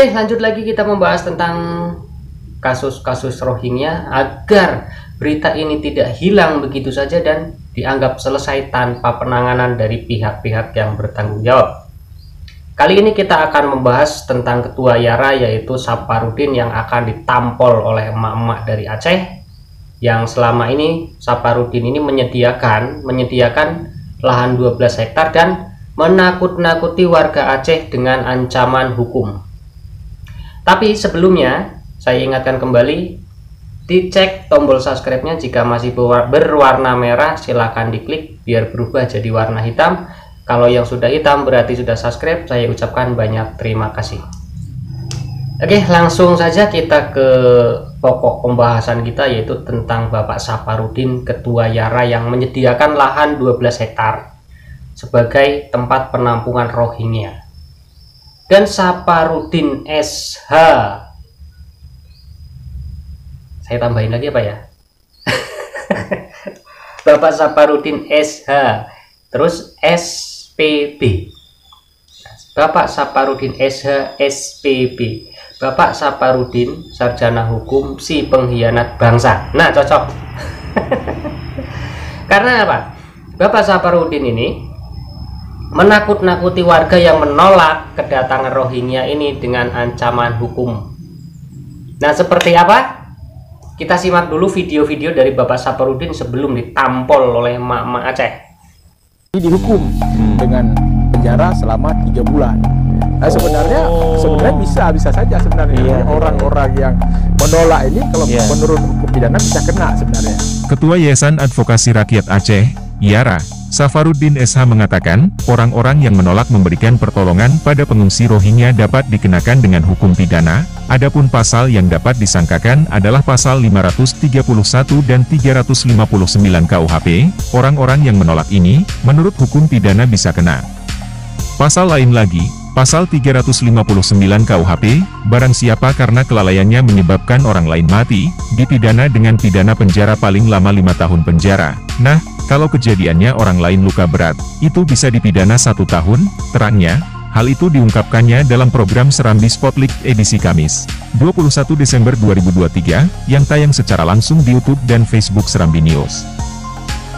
Oke, lanjut lagi kita membahas tentang kasus-kasus Rohingya agar berita ini tidak hilang begitu saja dan dianggap selesai tanpa penanganan dari pihak-pihak yang bertanggung jawab. Kali ini kita akan membahas tentang Ketua Yara, yaitu Saparudin, yang akan ditampol oleh emak-emak dari Aceh, yang selama ini Saparudin ini menyediakan lahan 12 hektar dan menakut-nakuti warga Aceh dengan ancaman hukum. Tapi sebelumnya saya ingatkan kembali, dicek tombol subscribe-nya, jika masih berwarna merah silahkan diklik biar berubah jadi warna hitam. Kalau yang sudah hitam berarti sudah subscribe. Saya ucapkan banyak terima kasih. Oke, langsung saja kita ke pokok pembahasan kita, yaitu tentang Bapak Saparudin, Ketua Yara, yang menyediakan lahan 12 hektar sebagai tempat penampungan Rohingya. Dan Saparudin SH, saya tambahin lagi apa ya? Bapak Saparudin SH, terus SPB. Bapak Saparudin SH SPB, Bapak Saparudin sarjana hukum si pengkhianat bangsa. Nah, cocok. Karena apa? Bapak Saparudin ini menakut-nakuti warga yang menolak kedatangan Rohingya ini dengan ancaman hukum. Nah, seperti apa? Kita simak dulu video-video dari Bapak Saparudin sebelum ditampol oleh emak-emak Aceh. Dihukum dengan penjara selama 3 bulan. Nah, sebenarnya bisa saja sebenarnya orang-orang yang menolak ini kalau menurut hukum pidana bisa kena sebenarnya. Ketua Yayasan Advokasi Rakyat Aceh, Yara, Saparudin SH mengatakan, orang-orang yang menolak memberikan pertolongan pada pengungsi Rohingya dapat dikenakan dengan hukum pidana. Adapun pasal yang dapat disangkakan adalah pasal 531 dan 359 KUHP. Orang-orang yang menolak ini, menurut hukum pidana bisa kena. Pasal lain lagi, pasal 359 KUHP, barang siapa karena kelalaiannya menyebabkan orang lain mati, dipidana dengan pidana penjara paling lama 5 tahun penjara. Nah, kalau kejadiannya orang lain luka berat, itu bisa dipidana 1 tahun, terangnya. Hal itu diungkapkannya dalam program Serambi Spotlight edisi Kamis, 21 Desember 2023, yang tayang secara langsung di YouTube dan Facebook Serambi News.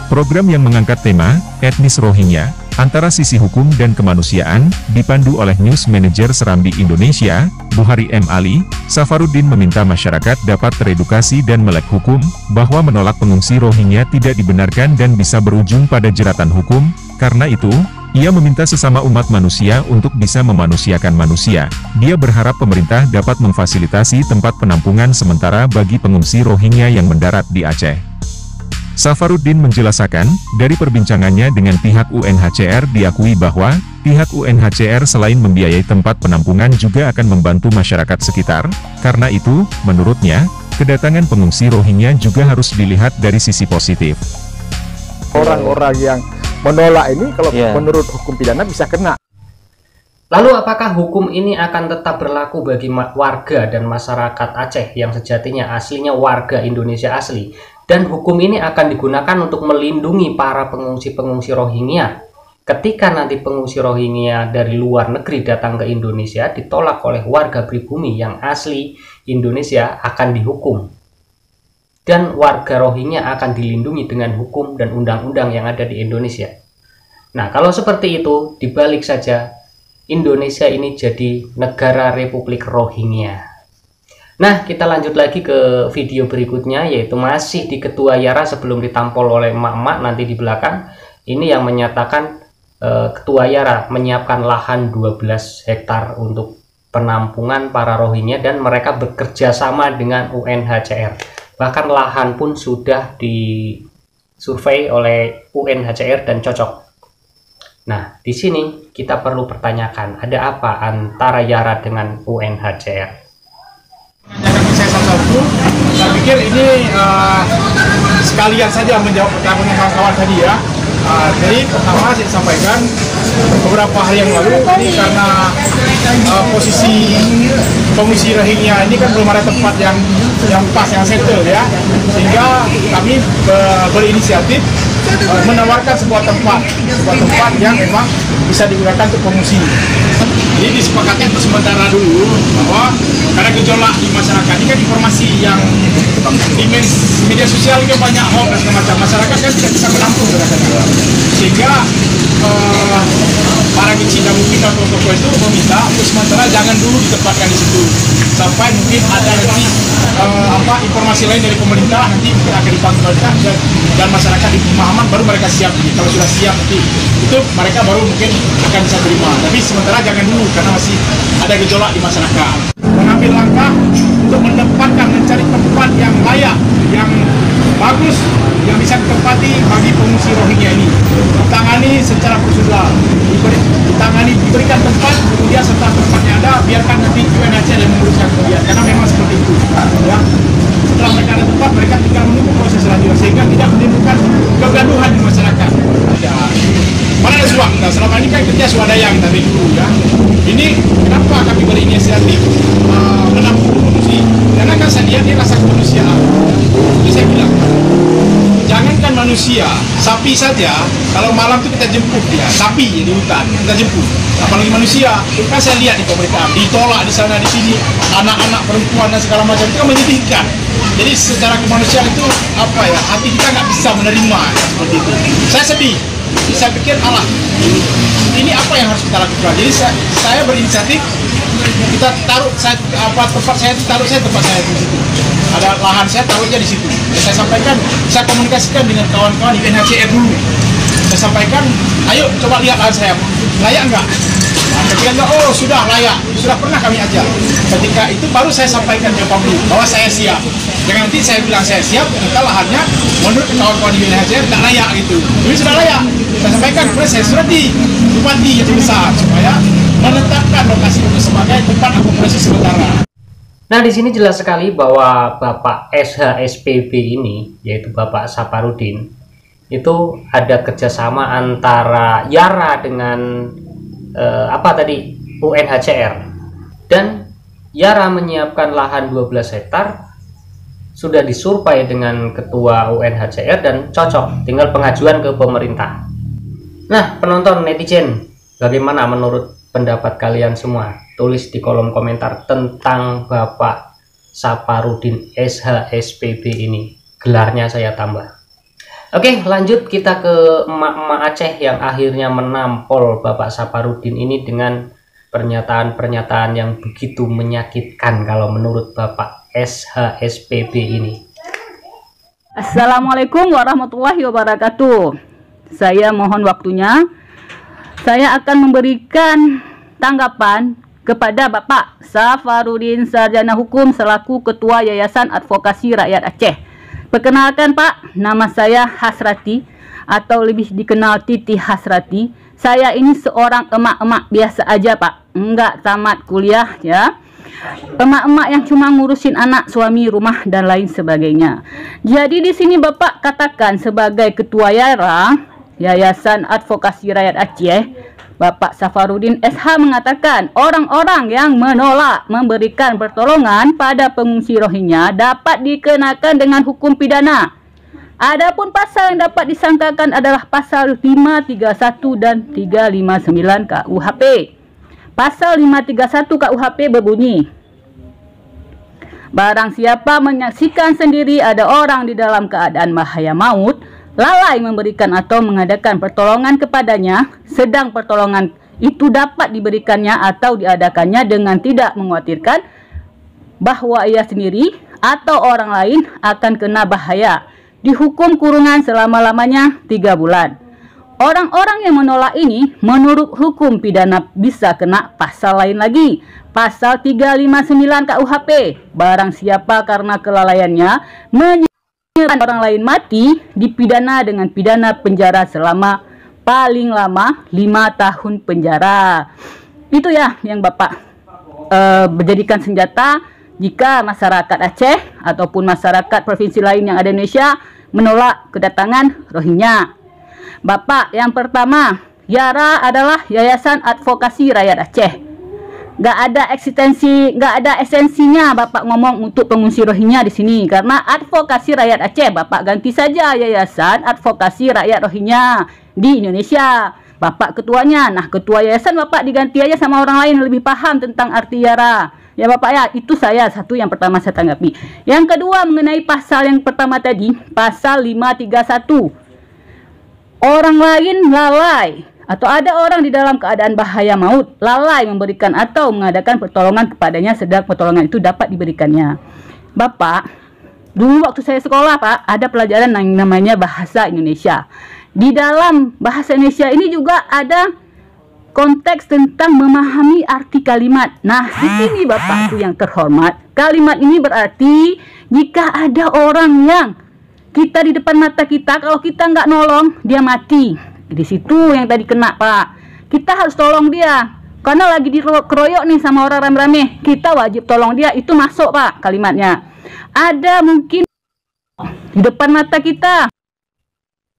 Program yang mengangkat tema, Etnis Rohingya, antara sisi hukum dan kemanusiaan, dipandu oleh News Manager Serambi Indonesia, Buhari M. Ali. Saparudin meminta masyarakat dapat teredukasi dan melek hukum, bahwa menolak pengungsi Rohingya tidak dibenarkan dan bisa berujung pada jeratan hukum. Karena itu, ia meminta sesama umat manusia untuk bisa memanusiakan manusia. Dia berharap pemerintah dapat memfasilitasi tempat penampungan sementara bagi pengungsi Rohingya yang mendarat di Aceh. Saparudin menjelaskan, dari perbincangannya dengan pihak UNHCR diakui bahwa, pihak UNHCR selain membiayai tempat penampungan juga akan membantu masyarakat sekitar. Karena itu, menurutnya, kedatangan pengungsi Rohingya juga harus dilihat dari sisi positif. Orang-orang yang menolak ini kalau menurut hukum pidana bisa kena. Lalu apakah hukum ini akan tetap berlaku bagi warga dan masyarakat Aceh yang sejatinya aslinya warga Indonesia asli? Dan hukum ini akan digunakan untuk melindungi para pengungsi-pengungsi Rohingya. Ketika nanti pengungsi Rohingya dari luar negeri datang ke Indonesia, ditolak oleh warga pribumi yang asli Indonesia, akan dihukum. Dan warga Rohingya akan dilindungi dengan hukum dan undang-undang yang ada di Indonesia. Nah, kalau seperti itu, dibalik saja, Indonesia ini jadi negara Republik Rohingya. Nah, kita lanjut lagi ke video berikutnya, yaitu masih di Ketua Yara sebelum ditampol oleh emak-emak nanti di belakang. Ini yang menyatakan Ketua Yara menyiapkan lahan 12 hektar untuk penampungan para Rohingya dan mereka bekerja sama dengan UNHCR. Bahkan lahan pun sudah disurvei oleh UNHCR dan cocok. Nah, di sini kita perlu pertanyakan, ada apa antara Yara dengan UNHCR? Saya satu-satu, saya pikir ini sekalian saja menjawab pertanyaan kawan-kawan tadi ya. Jadi pertama saya sampaikan beberapa hari yang lalu ini karena posisi pengungsi Rohingya ini kan belum ada tempat yang pas, yang settle ya, sehingga kami berinisiatif menawarkan sebuah tempat yang memang bisa digunakan untuk pengungsi. Jadi disepakati untuk sementara dulu bahwa gejolak di masyarakat. Ini kan informasi yang di media sosial juga banyak hoax dan semacam. Masyarakat kan tidak bisa menampung kadang-kadang. Sehingga para kecil dan mungkin tokoh-tokoh itu meminta untuk sementara jangan dulu ditempatkan di situ sampai mungkin ada nanti informasi lain dari pemerintah, nanti mungkin akan dipanggil dan masyarakat di pemahaman baru mereka siap. Kalau sudah siap nanti itu mereka baru mungkin akan bisa terima. Tapi sementara jangan dulu karena masih ada gejolak di masyarakat. Mengambil langkah untuk menempatkan, mencari tempat yang layak, yang bagus, yang bisa ditempati bagi pengungsi Rohingya ini. Ditangani secara prosedural, diberikan tempat, kemudian setelah tempatnya ada, biarkan nanti UNHCR yang menguruskan kemudian. Karena memang seperti itu. Ya. Setelah mereka ada tempat, mereka tinggal menunggu proses selanjutnya sehingga tidak menimbulkan kegaduhan di masyarakat. Ya. Mana ada suap? Nah, selama ini kan kerja swadaya yang tadi dulu ya. Ini kenapa kami berinisiatif menampung pengungsi? Karena kan saya lihat dia rasa kemanusiaan. Jadi saya bilang, jangankan manusia, sapi saja, kalau malam itu kita jemput dia, sapi di hutan, kita jemput. Apalagi manusia, kan saya lihat di pemerintahan, ditolak di sana, di sini, anak-anak, perempuan, dan segala macam, itu kan menyedihkan. Jadi secara kemanusiaan itu, hati kita nggak bisa menerima seperti itu. Saya sedih, saya pikir, ini apa yang harus kita lakukan? Jadi saya berinisiatif, kita taruh, tempat saya di situ. Ada lahan saya taruhnya di situ. Saya sampaikan, saya komunikasikan dengan kawan-kawan di UNHCR dulu. Saya sampaikan, ayo coba lihat lahan saya, layak enggak? Nah, ketika enggak, oh sudah layak, sudah pernah kami ajar. Ketika itu baru saya sampaikan ke publik bahwa saya siap. Jangan nanti saya bilang saya siap, ternyata lahannya menurut kawan-kawan di UNHCR tidak layak gitu. Ini sudah layak. Saya sampaikan kepada saya surat di Bupati yang besar supaya menetapkan lokasi itu sebagai tempat akomodasi sementara. Nah, di sini jelas sekali bahwa Bapak SHSPB ini, yaitu Bapak Saparudin, itu ada kerjasama antara YARA dengan UNHCR. Dan YARA menyiapkan lahan 12 hektar, sudah disurvei dengan ketua UNHCR dan cocok, tinggal pengajuan ke pemerintah. Nah, penonton netizen, bagaimana menurut pendapat kalian semua? Tulis di kolom komentar tentang Bapak Saparudin SHSPB ini. Gelarnya saya tambah. Oke, lanjut kita ke emak-emak Aceh yang akhirnya menampol Bapak Saparudin ini dengan pernyataan-pernyataan yang begitu menyakitkan kalau menurut Bapak SHSPB ini. Assalamualaikum warahmatullahi wabarakatuh. Saya mohon waktunya. Saya akan memberikan tanggapan kepada Bapak Safarudin Sarjana Hukum selaku Ketua Yayasan Advokasi Rakyat Aceh. Perkenalkan Pak, nama saya Hasrati atau lebih dikenal Titi Hasrati. Saya ini seorang emak-emak biasa aja Pak, enggak tamat kuliah ya. Emak-emak yang cuma ngurusin anak, suami, rumah dan lain sebagainya. Jadi di sini Bapak katakan sebagai Ketua YARA, Yayasan Advokasi Rakyat Aceh, Bapak Safarudin SH mengatakan orang-orang yang menolak memberikan pertolongan pada pengungsi Rohingya dapat dikenakan dengan hukum pidana. Adapun pasal yang dapat disangkakan adalah pasal 531 dan 359 KUHP. Pasal 531 KUHP berbunyi, barang siapa menyaksikan sendiri ada orang di dalam keadaan bahaya maut, lalai memberikan atau mengadakan pertolongan kepadanya, sedang pertolongan itu dapat diberikannya atau diadakannya dengan tidak mengkhawatirkan bahwa ia sendiri atau orang lain akan kena bahaya, dihukum kurungan selama-lamanya 3 bulan. Orang-orang yang menolak ini menurut hukum pidana bisa kena pasal lain lagi, pasal 359 KUHP. Barang siapa karena kelalaiannya orang lain mati dipidana dengan pidana penjara selama paling lama 5 tahun penjara. Itu ya yang Bapak menjadikan senjata jika masyarakat Aceh ataupun masyarakat provinsi lain yang ada di Indonesia menolak kedatangan Rohingya. Bapak, yang pertama, YARA adalah Yayasan Advokasi Rakyat Aceh. Gak ada esensinya Bapak ngomong untuk pengungsi Rohingya di sini, karena Advokasi Rakyat Aceh Bapak ganti saja Yayasan Advokasi Rakyat Rohingya di Indonesia. Bapak ketuanya. Nah, ketua yayasan Bapak diganti aja sama orang lain yang lebih paham tentang arti YARA. Ya Bapak ya, itu saya satu yang pertama saya tanggapi. Yang kedua mengenai pasal yang pertama tadi, pasal 531. Orang lain lalai atau ada orang di dalam keadaan bahaya maut, lalai memberikan atau mengadakan pertolongan kepadanya sedang pertolongan itu dapat diberikannya. Bapak, dulu waktu saya sekolah Pak, ada pelajaran yang namanya bahasa Indonesia. Di dalam bahasa Indonesia ini juga ada konteks tentang memahami arti kalimat. Nah, di sini Bapakku yang terhormat, kalimat ini berarti jika ada orang yang kita di depan mata kita, kalau kita nggak nolong, dia mati. Di situ yang tadi kena Pak. Kita harus tolong dia. Karena lagi dikeroyok nih sama orang rame-rame. Kita wajib tolong dia. Itu masuk Pak kalimatnya. Ada mungkin di depan mata kita.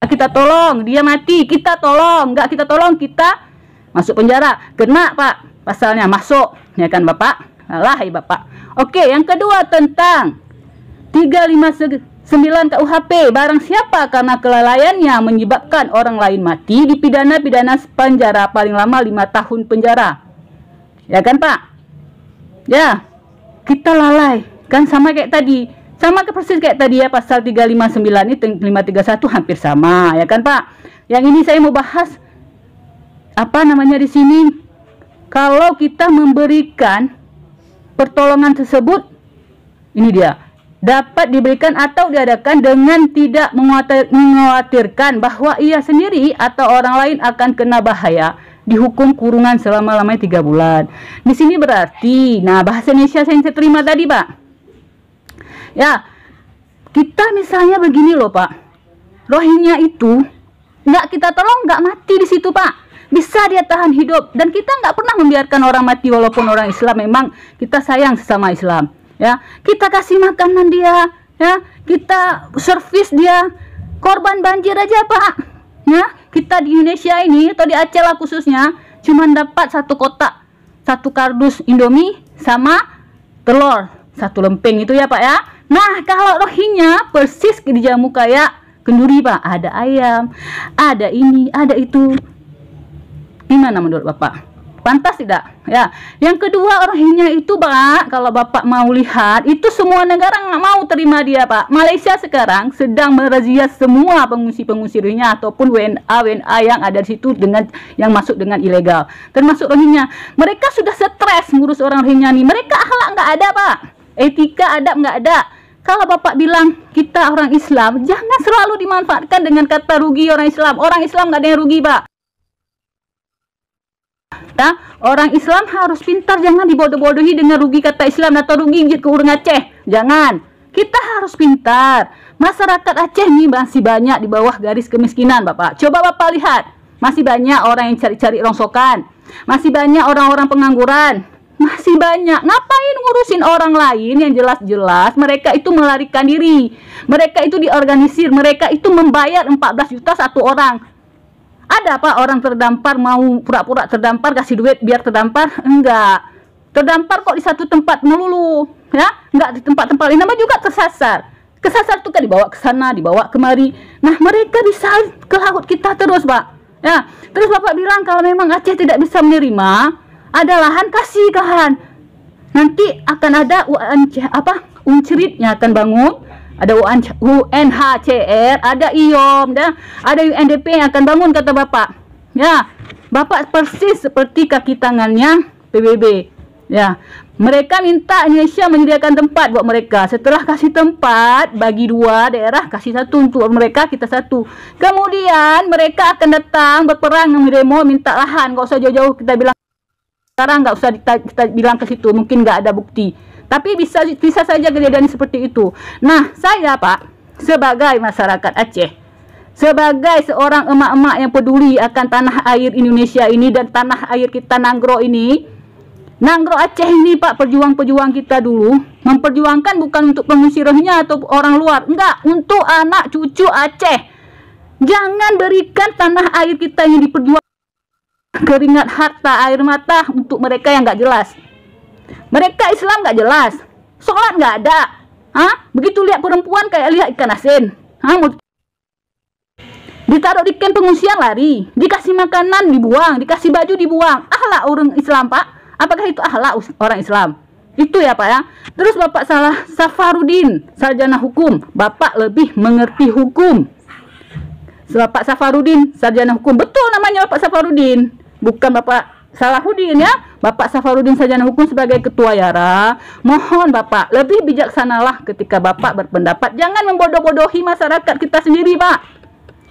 Kita tolong, dia mati. Kita tolong, nggak kita tolong, kita masuk penjara. Kena Pak pasalnya, masuk. Ya kan Bapak? Alah ya Bapak. Oke, yang kedua tentang 359 KUHP, barang siapa karena kelalaiannya menyebabkan orang lain mati dipidana penjara paling lama 5 tahun penjara. Ya kan Pak? Ya, kita lalai kan sama kayak tadi, sama persis kayak tadi ya, pasal 359 ini 531 hampir sama ya kan Pak. Yang ini saya mau bahas apa namanya di sini, kalau kita memberikan pertolongan tersebut, ini dia, dapat diberikan atau diadakan dengan tidak mengkhawatirkan bahwa ia sendiri atau orang lain akan kena bahaya, dihukum kurungan selama-lamanya 3 bulan. Di sini berarti, nah bahasa Indonesia yang saya terima tadi Pak, ya kita misalnya begini loh Pak, Rohingya itu nggak kita tolong, nggak mati di situ Pak, bisa dia tahan hidup, dan kita nggak pernah membiarkan orang mati walaupun orang Islam. Memang kita sayang sesama Islam. Ya, kita kasih makanan dia, ya, kita servis dia. Korban banjir aja Pak, ya, kita di Indonesia ini atau di Aceh lah khususnya, cuma dapat 1 kotak, 1 kardus Indomie sama telur 1 lempeng itu ya Pak ya. Nah kalau Rohingya persis dijamu kayak kenduri Pak, ada ayam, ada ini, ada itu. Gimana menurut Bapak? Pantas tidak? Ya. Yang kedua, Rohingya itu Pak, kalau Bapak mau lihat, itu semua negara nggak mau terima dia Pak. Malaysia sekarang sedang merazia semua pengungsi-pengungsi Rohingya ataupun WNA yang ada di situ dengan yang masuk dengan ilegal, termasuk Rohingya. Mereka sudah stres ngurus orang Rohingya nih. Mereka akhlak nggak ada Pak, etika adab nggak ada. Kalau Bapak bilang kita orang Islam, jangan selalu dimanfaatkan dengan kata rugi orang Islam. Orang Islam nggak ada yang rugi Pak. Nah, orang Islam harus pintar, jangan dibodoh-bodohi dengan rugi kata Islam atau rugi ke orang Aceh. Jangan. Kita harus pintar. Masyarakat Aceh ini masih banyak di bawah garis kemiskinan Bapak. Coba Bapak lihat, masih banyak orang yang cari-cari rongsokan, masih banyak orang-orang pengangguran, masih banyak. Ngapain ngurusin orang lain yang jelas-jelas mereka itu melarikan diri, mereka itu diorganisir, mereka itu membayar 14 juta 1 orang. Ada Pak orang terdampar mau pura-pura terdampar, kasih duit biar terdampar? Enggak. Terdampar kok di satu tempat melulu, ya? Enggak di tempat-tempat lain, namanya juga tersasar. Kesasar itu kan dibawa ke sana, dibawa kemari. Nah, mereka bisa ke laut kita terus, Pak. Ya. Terus Bapak bilang kalau memang Aceh tidak bisa menerima, ada lahan, kasih ke lahan. Nanti akan ada UNCRIT yang akan bangun. Ada UNHCR, ada IOM, ada UNDP yang akan bangun kata Bapak. Ya, Bapak persis seperti kaki tangannya PBB. Ya, mereka minta Indonesia menyediakan tempat buat mereka. Setelah kasih tempat, bagi 2 daerah, kasih 1 untuk mereka, kita 1. Kemudian mereka akan datang berperang, demo, minta lahan. Gak usah jauh-jauh kita bilang. Sekarang nggak usah kita bilang ke situ, mungkin nggak ada bukti. Tapi bisa saja kejadian seperti itu. Nah, saya Pak, sebagai masyarakat Aceh, sebagai seorang emak-emak yang peduli akan tanah air Indonesia ini dan tanah air kita Nanggro ini, Nanggro Aceh ini Pak, pejuang-pejuang kita dulu memperjuangkan bukan untuk pengungsi Rohingya atau orang luar, enggak, untuk anak cucu Aceh. Jangan berikan tanah air kita yang diperjuangkan keringat, harta, air mata untuk mereka yang nggak jelas. Mereka Islam nggak jelas, sholat nggak ada, begitu lihat perempuan kayak lihat ikan asin, ditaruh di kamp pengungsian lari, dikasih makanan dibuang, dikasih baju dibuang. Akhlak orang Islam Pak, apakah itu akhlak orang Islam? Itu ya Pak ya. Terus Bapak Safarudin, sarjana hukum, Bapak lebih mengerti hukum. Bapak Safarudin, sarjana hukum, betul namanya Bapak Safarudin, bukan Bapak Salahuddin ya. Bapak Safarudin, sarjana hukum, sebagai ketua Yara, mohon Bapak lebih bijaksanalah ketika Bapak berpendapat. Jangan membodoh-bodohi masyarakat kita sendiri Pak.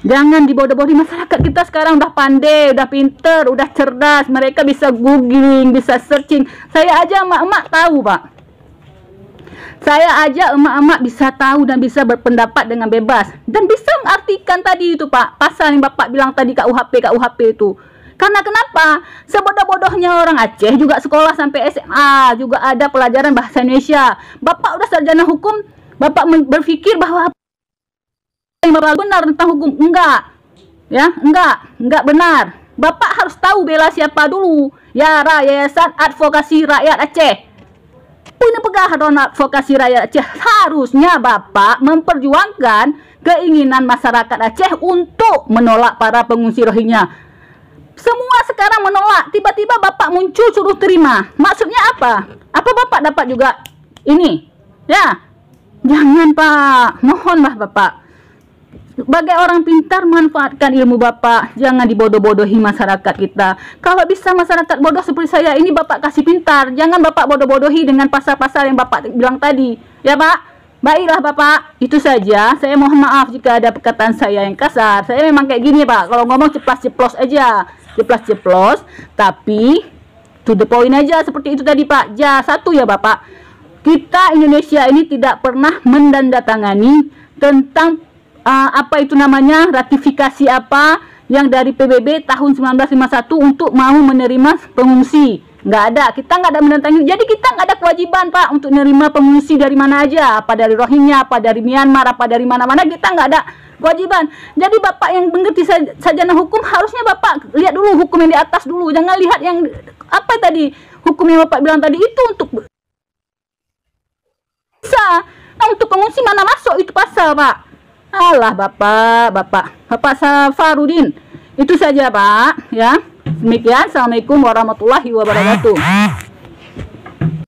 Jangan dibodoh-bodohi masyarakat kita sekarang udah pandai, udah pinter, udah cerdas. Mereka bisa googling, bisa searching. Saya aja emak-emak tahu Pak. Saya aja emak-emak bisa tahu dan bisa berpendapat dengan bebas. Dan bisa mengartikan tadi itu Pak, pasal yang Bapak bilang tadi KUHP itu. Karena kenapa? Sebodoh-bodohnya orang Aceh juga sekolah sampai SMA, juga ada pelajaran bahasa Indonesia. Bapak udah sarjana hukum, Bapak berpikir bahwa yang benar tentang hukum? Enggak. Ya, enggak benar. Bapak harus tahu bela siapa dulu. Yara, Yayasan Advokasi Rakyat Aceh. Punya pegangan advokasi rakyat Aceh. Harusnya Bapak memperjuangkan keinginan masyarakat Aceh untuk menolak para pengungsi Rohingya. Semua sekarang menolak, tiba-tiba Bapak muncul suruh terima. Maksudnya apa? Apa Bapak dapat juga ini? Ya, jangan Pak, mohonlah Bapak. Sebagai orang pintar, manfaatkan ilmu Bapak. Jangan dibodoh-bodohi masyarakat kita. Kalau bisa masyarakat bodoh seperti saya ini Bapak kasih pintar. Jangan Bapak bodoh-bodohi dengan pasal-pasal yang Bapak bilang tadi. Ya Pak? Baiklah Bapak, itu saja. Saya mohon maaf jika ada perkataan saya yang kasar. Saya memang kayak gini Pak, kalau ngomong ceplas-ceplos aja. Ceplas-ceplos, tapi to the point aja, seperti itu tadi Pak. Satu ya Bapak, kita Indonesia ini tidak pernah mendandatangani tentang apa itu namanya, ratifikasi apa yang dari PBB tahun 1951 untuk mau menerima pengungsi. Nggak ada, kita nggak ada menandatangani. Jadi kita nggak ada kewajiban Pak untuk menerima pengungsi dari mana aja, apa dari Rohingya, apa dari Myanmar, apa dari mana-mana, kita nggak ada kewajiban. Jadi Bapak yang mengerti sarjana hukum, harusnya Bapak lihat dulu hukum yang di atas dulu, jangan lihat yang apa tadi, hukum yang Bapak bilang tadi itu untuk bisa. Nah, untuk pengungsi mana masuk itu pasal Pak. Alah Bapak Safarudin. Itu saja Pak ya. Demikian, assalamualaikum warahmatullahi wabarakatuh.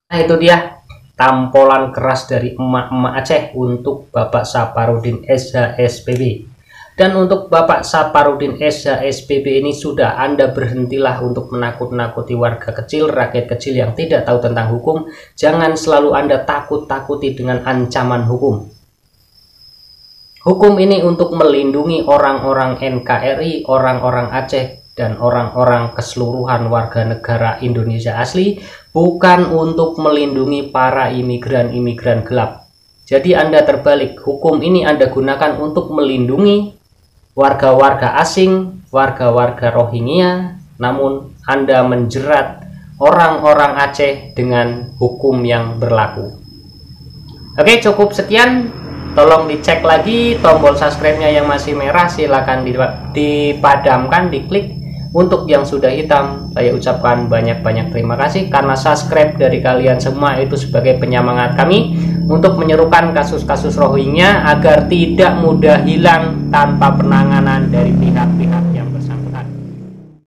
Nah itu dia tampolan keras dari emak-emak Aceh untuk Bapak Safarudin SH-SPB. Dan untuk Bapak Safarudin SH-SPB ini sudah, Anda berhentilah untuk menakut-nakuti warga kecil, rakyat kecil yang tidak tahu tentang hukum. Jangan selalu Anda takut-takuti dengan ancaman hukum. Hukum ini untuk melindungi orang-orang NKRI, orang-orang Aceh, dan orang-orang keseluruhan warga negara Indonesia asli, bukan untuk melindungi para imigran-imigran gelap. Jadi Anda terbalik, hukum ini Anda gunakan untuk melindungi warga-warga asing, warga-warga Rohingya, namun Anda menjerat orang-orang Aceh dengan hukum yang berlaku. Oke, cukup sekian. Tolong dicek lagi tombol subscribe-nya yang masih merah, silakan dipadamkan, diklik. Untuk yang sudah hitam, saya ucapkan banyak-banyak terima kasih, karena subscribe dari kalian semua itu sebagai penyemangat kami untuk menyerukan kasus-kasus Rohingya agar tidak mudah hilang tanpa penanganan dari pihak-pihak